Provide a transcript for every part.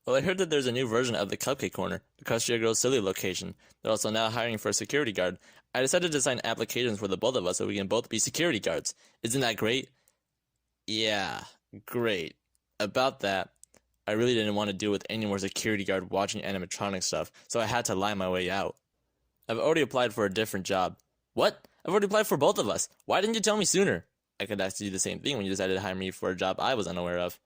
Well, I heard that there's a new version of the Cupcake Corner, across Your Girl's Silly location. They're also now hiring for a security guard. I decided to sign applications for the both of us so we can both be security guards. Isn't that great? Yeah, great. About that, I really didn't want to deal with any more security guard watching animatronic stuff, so I had to lie my way out. I've already applied for a different job. What? I've already applied for both of us. Why didn't you tell me sooner? I could ask you the same thing when you decided to hire me for a job I was unaware of.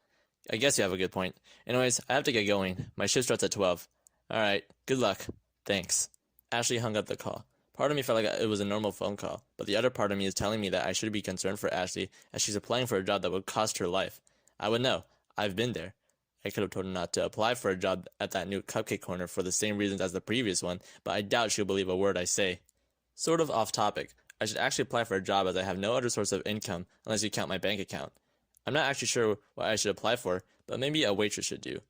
I guess you have a good point. Anyways, I have to get going. My shift starts at 12. Alright, good luck. Thanks. Ashley hung up the call. Part of me felt like it was a normal phone call, but the other part of me is telling me that I should be concerned for Ashley as she's applying for a job that would cost her life. I would know. I've been there. I could have told her not to apply for a job at that new Cupcake Corner for the same reasons as the previous one, but I doubt she'll believe a word I say. Sort of off topic, I should actually apply for a job as I have no other source of income unless you count my bank account. I'm not actually sure what I should apply for, but maybe a waitress should do.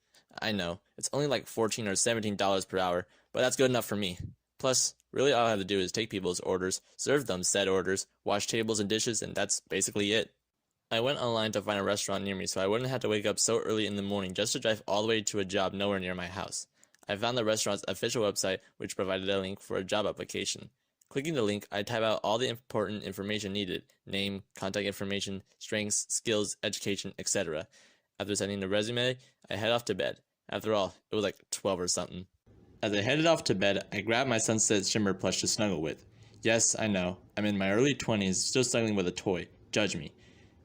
I know, it's only like $14 or $17 per hour, but that's good enough for me. Plus, really all I have to do is take people's orders, serve them said orders, wash tables and dishes, and that's basically it. I went online to find a restaurant near me so I wouldn't have to wake up so early in the morning just to drive all the way to a job nowhere near my house. I found the restaurant's official website, which provided a link for a job application. Clicking the link, I type out all the important information needed: name, contact information, strengths, skills, education, etc. After sending the resume, I head off to bed. After all, it was like 12 or something. As I headed off to bed, I grabbed my Sunset Shimmer plush to snuggle with. Yes, I know, I'm in my early 20s, still snuggling with a toy. Judge me.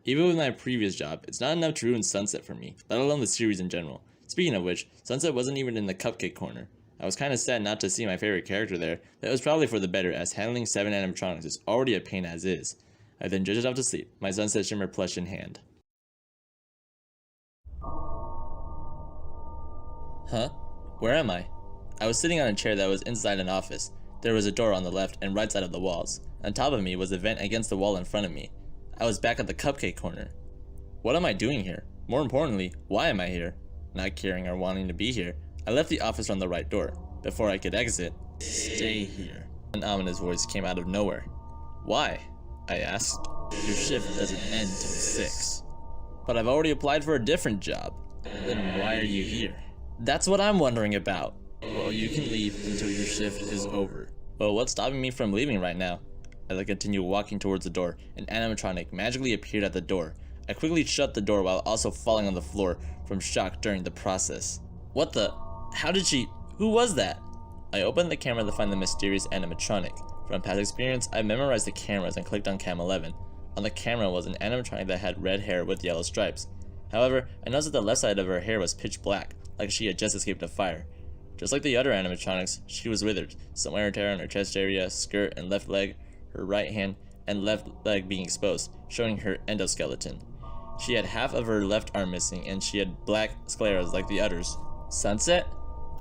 Even with my previous job, it's not enough to ruin Sunset for me, let alone the series in general. Speaking of which, Sunset wasn't even in the Cupcake Corner. I was kinda sad not to see my favorite character there, but it was probably for the better, as handling 7 animatronics is already a pain as is. I then drifted off to sleep, my Sunset Shimmer plush in hand. Huh? Where am I? I was sitting on a chair that was inside an office. There was a door on the left and right side of the walls. On top of me was a vent against the wall in front of me. I was back at the Cupcake Corner. What am I doing here? More importantly, why am I here? Not caring or wanting to be here, I left the office from the right door. Before I could exit, "Stay here." An ominous voice came out of nowhere. "Why?" I asked. "Your shift doesn't end till 6. "But I've already applied for a different job." "Then why are you here?" "That's what I'm wondering about." "Well, you can leave until your shift is over." "Well, what's stopping me from leaving right now?" As I continued walking towards the door, an animatronic magically appeared at the door. I quickly shut the door while also falling on the floor from shock during the process. "What the? How did she? Who was that?" I opened the camera to find the mysterious animatronic. From past experience, I memorized the cameras and clicked on cam 11. On the camera was an animatronic that had red hair with yellow stripes. However, I noticed that the left side of her hair was pitch black, like she had just escaped a fire. Just like the other animatronics, she was withered, some wear and tear on her chest area, skirt, and left leg, her right hand and left leg being exposed, showing her endoskeleton. She had half of her left arm missing, and she had black scleras like the others. Sunset?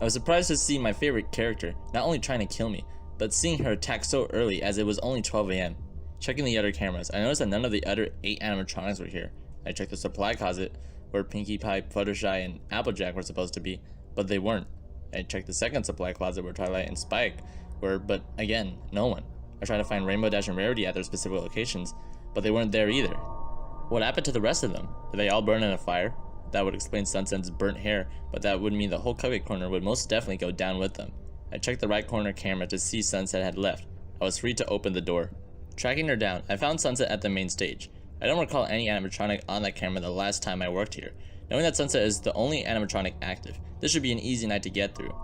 I was surprised to see my favorite character not only trying to kill me, but seeing her attack so early as it was only 12 AM. Checking the other cameras, I noticed that none of the other 8 animatronics were here. I checked the supply closet, where Pinkie Pie, Fluttershy, and Applejack were supposed to be, but they weren't. I checked the second supply closet where Twilight and Spike were, but again, no one. I tried to find Rainbow Dash and Rarity at their specific locations, but they weren't there either. What happened to the rest of them? Did they all burn in a fire? That would explain Sunset's burnt hair, but that would mean the whole Cupcake Corner would most definitely go down with them. I checked the right corner camera to see Sunset had left. I was free to open the door. Tracking her down, I found Sunset at the main stage. I don't recall any animatronic on that camera the last time I worked here. Knowing that Sunset is the only animatronic active, this should be an easy night to get through.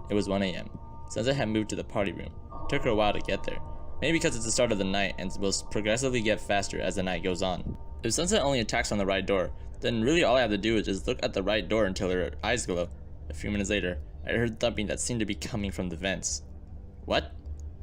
It was 1 AM. Sunset had moved to the party room. It took her a while to get there. Maybe because it's the start of the night and will progressively get faster as the night goes on. If Sunset only attacks on the right door, then really all I have to do is just look at the right door until her eyes glow. A few minutes later, I heard thumping that seemed to be coming from the vents. What?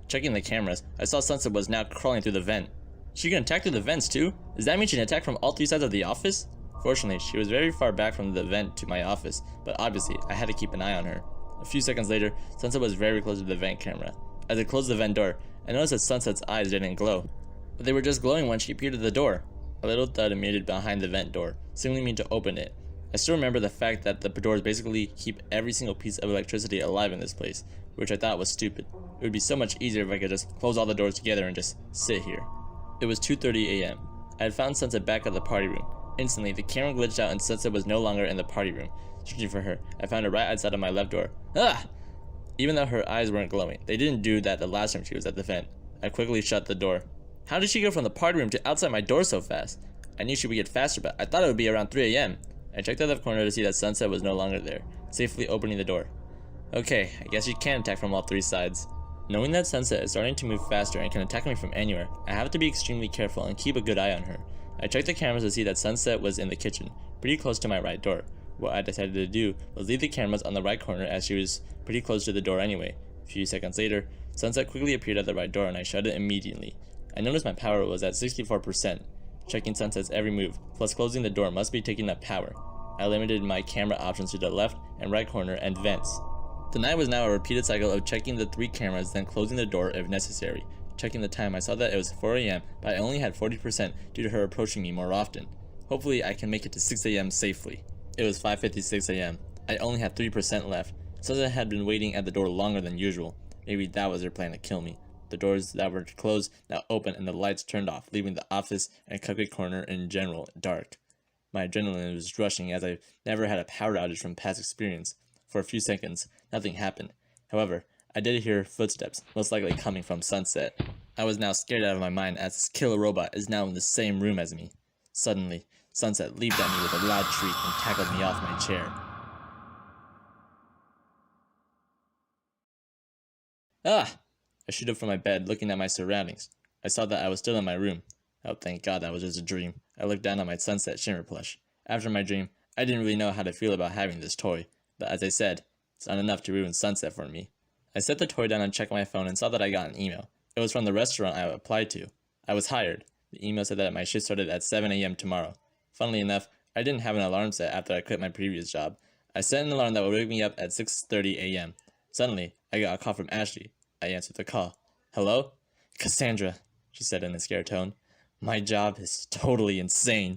Checking the cameras, I saw Sunset was now crawling through the vent. She can attack through the vents too? Does that mean she can attack from all 3 sides of the office? Fortunately, she was very far back from the vent to my office, but obviously I had to keep an eye on her. A few seconds later, Sunset was very close to the vent camera. As I closed the vent door, I noticed that Sunset's eyes didn't glow, but they were just glowing when she appeared at the door. A little thud emitted behind the vent door, signaling me to open it. I still remember the fact that the doors basically keep every single piece of electricity alive in this place, which I thought was stupid. It would be so much easier if I could just close all the doors together and just sit here. It was 2:30 AM. I had found Sunset back at the party room. Instantly, the camera glitched out and Sunset was no longer in the party room. Searching for her, I found her right outside of my left door. Ah! Even though her eyes weren't glowing, they didn't do that the last time she was at the vent. I quickly shut the door. How did she go from the party room to outside my door so fast? I knew she would get faster, but I thought it would be around 3 a.m. I checked the left corner to see that Sunset was no longer there, safely opening the door. Okay, I guess she can attack from all 3 sides. Knowing that Sunset is starting to move faster and can attack me from anywhere, I have to be extremely careful and keep a good eye on her. I checked the cameras to see that Sunset was in the kitchen, pretty close to my right door. What I decided to do was leave the cameras on the right corner as she was pretty close to the door anyway. A few seconds later, Sunset quickly appeared at the right door and I shut it immediately. I noticed my power was at 64%. Checking Sunset's every move, plus closing the door must be taking up power. I limited my camera options to the left and right corner and vents. The night was now a repeated cycle of checking the 3 cameras, then closing the door if necessary. Checking the time, I saw that it was 4 a.m, but I only had 40% due to her approaching me more often. Hopefully I can make it to 6 a.m. safely. It was 5:56 a.m. I only had 3% left. Sunset had been waiting at the door longer than usual. Maybe that was her plan to kill me. The doors that were closed now open and the lights turned off, leaving the office and cupcake corner in general dark. My adrenaline was rushing as I never had a power outage from past experience. For a few seconds, nothing happened. However, I did hear footsteps, most likely coming from Sunset. I was now scared out of my mind as this killer robot is now in the same room as me. Suddenly, Sunset leaped at me with a loud shriek and tackled me off my chair. Ah! I stood up from my bed, looking at my surroundings. I saw that I was still in my room. Oh, thank God that was just a dream. I looked down at my Sunset Shimmer plush. After my dream, I didn't really know how to feel about having this toy. But as I said, it's not enough to ruin Sunset for me. I set the toy down and checked my phone and saw that I got an email. It was from the restaurant I applied to. I was hired. The email said that my shift started at 7 a.m. tomorrow. Funnily enough, I didn't have an alarm set after I quit my previous job. I set an alarm that would wake me up at 6:30 a.m. Suddenly, I got a call from Ashley. I answered the call. Hello? Cassandra, she said in a scared tone. My job is totally insane.